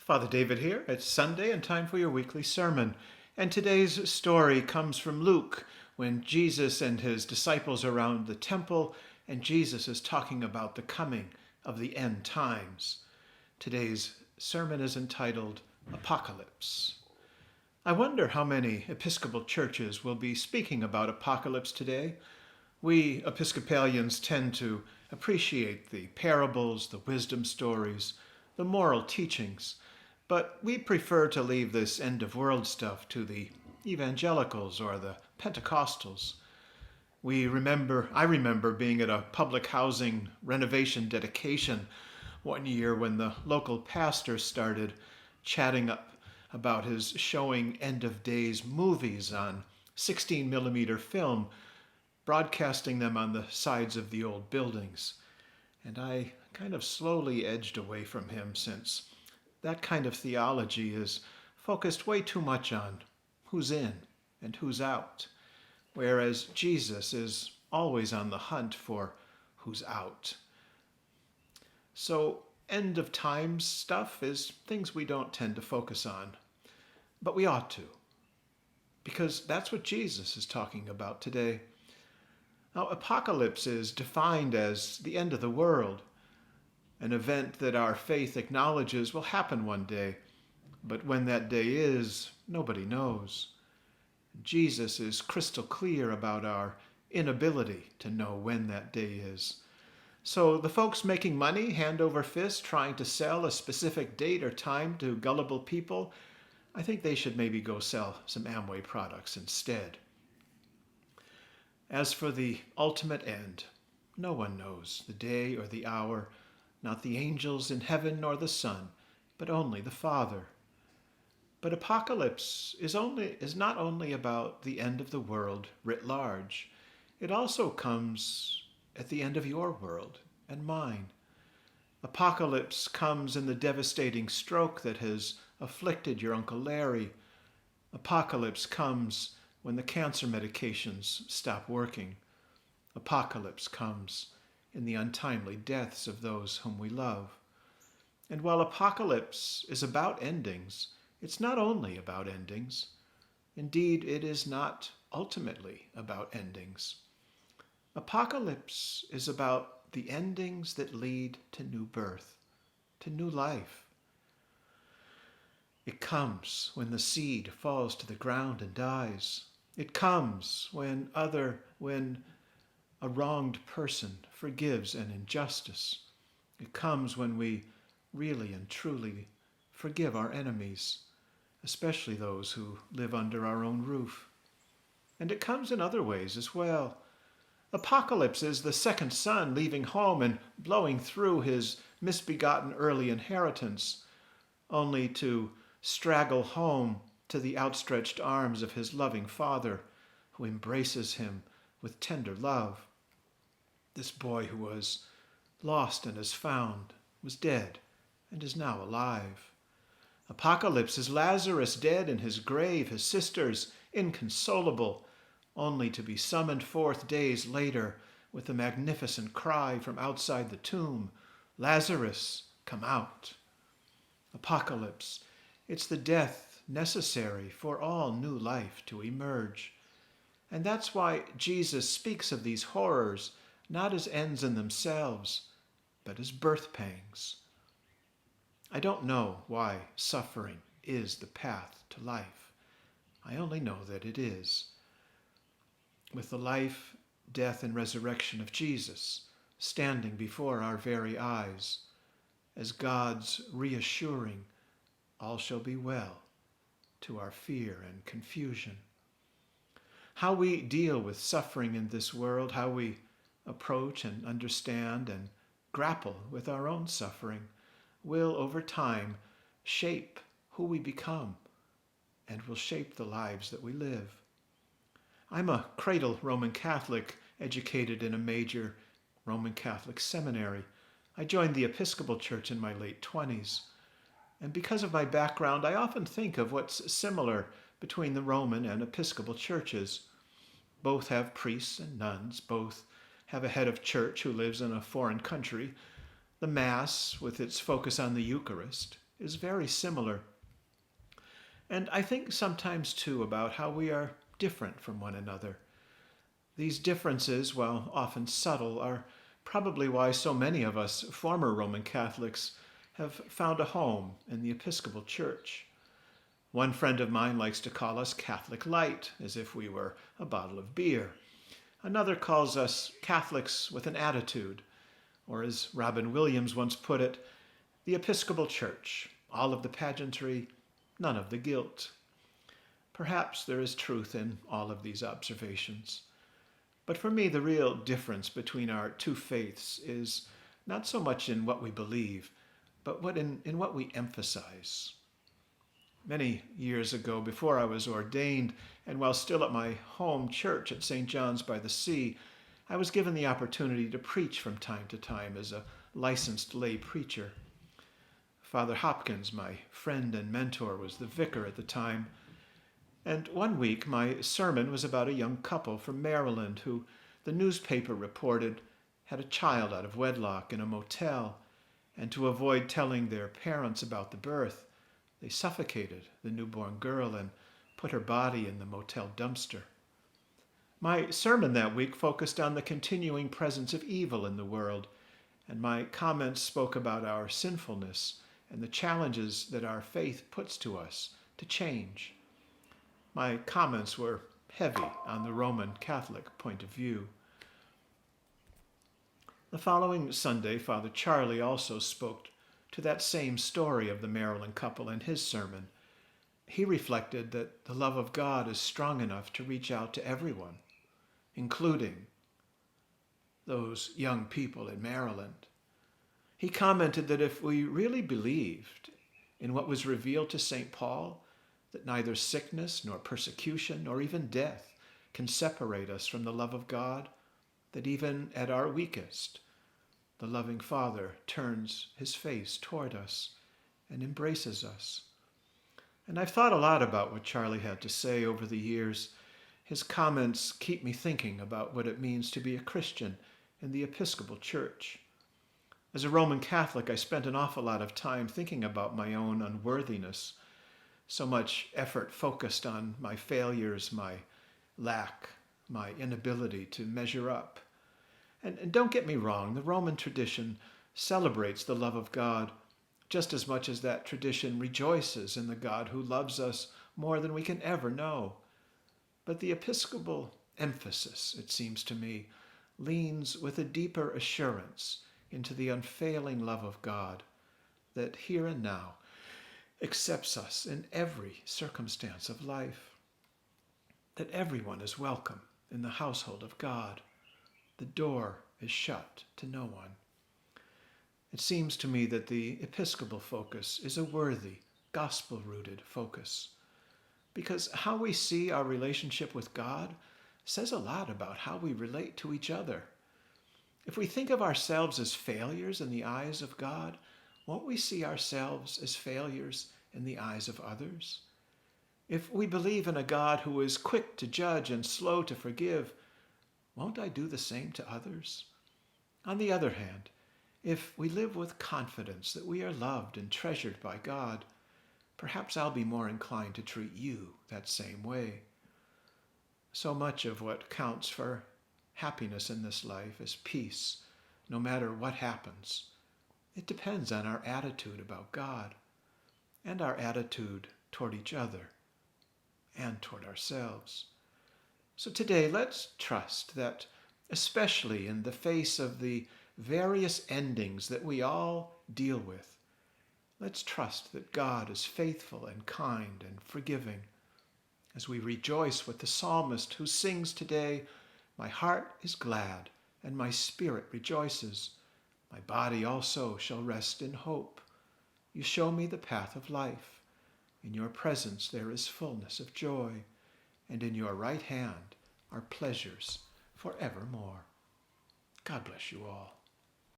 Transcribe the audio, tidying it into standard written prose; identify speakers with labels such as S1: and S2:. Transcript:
S1: Father David here. It's Sunday and time for your weekly sermon. And today's story comes from Luke, when Jesus and his disciples are around the temple and Jesus is talking about the coming of the end times. Today's sermon is entitled Apocalypse. I wonder how many Episcopal churches will be speaking about apocalypse today. We Episcopalians tend to appreciate the parables, the wisdom stories, the moral teachings, but we prefer to leave this end-of-world stuff to the evangelicals or the Pentecostals. I remember being at a public housing renovation dedication one year when the local pastor started chatting up about his showing end-of-days movies on 16mm film, broadcasting them on the sides of the old buildings. And I kind of slowly edged away from him, since that kind of theology is focused way too much on who's in and who's out, whereas Jesus is always on the hunt for who's out. So end of times stuff is things we don't tend to focus on, but we ought to, because that's what Jesus is talking about today. Now, apocalypse is defined as the end of the world, an event that our faith acknowledges will happen one day, but when that day is, nobody knows. Jesus is crystal clear about our inability to know when that day is. So the folks making money hand over fist trying to sell a specific date or time to gullible people, I think they should maybe go sell some Amway products instead. As for the ultimate end, no one knows the day or the hour, not the angels in heaven nor the Son, but only the Father. But apocalypse is not only about the end of the world writ large. It also comes at the end of your world and mine. Apocalypse comes in the devastating stroke that has afflicted your Uncle Larry. Apocalypse comes when the cancer medications stop working. Apocalypse comes in the untimely deaths of those whom we love. And while apocalypse is about endings, it's not only about endings. Indeed, it is not ultimately about endings. Apocalypse is about the endings that lead to new birth, to new life. It comes when the seed falls to the ground and dies. It comes when a wronged person forgives an injustice. It comes when we really and truly forgive our enemies, especially those who live under our own roof. And it comes in other ways as well. Apocalypse is the second son leaving home and blowing through his misbegotten early inheritance, only to straggle home to the outstretched arms of his loving father, who embraces him with tender love. This boy who was lost and is found, was dead and is now alive. Apocalypse is Lazarus dead in his grave, his sisters inconsolable, only to be summoned forth days later with a magnificent cry from outside the tomb, "Lazarus, come out." Apocalypse, it's the death necessary for all new life to emerge. And that's why Jesus speaks of these horrors not as ends in themselves, but as birth pangs. I don't know why suffering is the path to life. I only know that it is. With the life, death, and resurrection of Jesus standing before our very eyes, as God's reassuring, "All shall be well," to our fear and confusion. How we deal with suffering in this world, how we approach and understand and grapple with our own suffering, will over time shape who we become and will shape the lives that we live. I'm a cradle Roman Catholic, educated in a major Roman Catholic seminary. I joined the Episcopal Church in my late 20s. And because of my background, I often think of what's similar between the Roman and Episcopal churches. Both have priests and nuns. Both have a head of church who lives in a foreign country. The Mass, with its focus on the Eucharist, is very similar. And I think sometimes too about how we are different from one another. These differences, while often subtle, are probably why so many of us former Roman Catholics have found a home in the Episcopal Church. One friend of mine likes to call us Catholic Light, as if we were a bottle of beer. Another calls us Catholics with an attitude, or as Robin Williams once put it, the Episcopal Church, all of the pageantry, none of the guilt. Perhaps there is truth in all of these observations. But for me, the real difference between our two faiths is not so much in what we believe, but in what we emphasize. Many years ago, before I was ordained, and while still at my home church at St. John's by the Sea, I was given the opportunity to preach from time to time as a licensed lay preacher. Father Hopkins, my friend and mentor, was the vicar at the time. And one week, my sermon was about a young couple from Maryland who, the newspaper reported, had a child out of wedlock in a motel, and to avoid telling their parents about the birth, they suffocated the newborn girl and put her body in the motel dumpster. My sermon that week focused on the continuing presence of evil in the world, and my comments spoke about our sinfulness and the challenges that our faith puts to us to change. My comments were heavy on the Roman Catholic point of view. The following Sunday, Father Charlie also spoke to that same story of the Maryland couple in his sermon. He reflected that the love of God is strong enough to reach out to everyone, including those young people in Maryland. He commented that if we really believed in what was revealed to St. Paul, that neither sickness nor persecution nor even death can separate us from the love of God, that even at our weakest, the loving Father turns his face toward us and embraces us. And I've thought a lot about what Charlie had to say over the years. His comments keep me thinking about what it means to be a Christian in the Episcopal Church. As a Roman Catholic, I spent an awful lot of time thinking about my own unworthiness. So much effort focused on my failures, my lack, my inability to measure up. And don't get me wrong, the Roman tradition celebrates the love of God just as much as that tradition rejoices in the God who loves us more than we can ever know. But the Episcopal emphasis, it seems to me, leans with a deeper assurance into the unfailing love of God that here and now accepts us in every circumstance of life, that everyone is welcome in the household of God. The door is shut to no one. It seems to me that the Episcopal focus is a worthy, gospel-rooted focus, because how we see our relationship with God says a lot about how we relate to each other. If we think of ourselves as failures in the eyes of God, won't we see ourselves as failures in the eyes of others? If we believe in a God who is quick to judge and slow to forgive, won't I do the same to others? On the other hand, if we live with confidence that we are loved and treasured by God, perhaps I'll be more inclined to treat you that same way. So much of what counts for happiness in this life is peace, no matter what happens. It depends on our attitude about God and our attitude toward each other and toward ourselves. So today, let's trust that, especially in the face of the various endings that we all deal with, let's trust that God is faithful and kind and forgiving. As we rejoice with the psalmist who sings today, "My heart is glad and my spirit rejoices. My body also shall rest in hope. You show me the path of life. In your presence there is fullness of joy, and in your right hand are pleasures forevermore." God bless you all.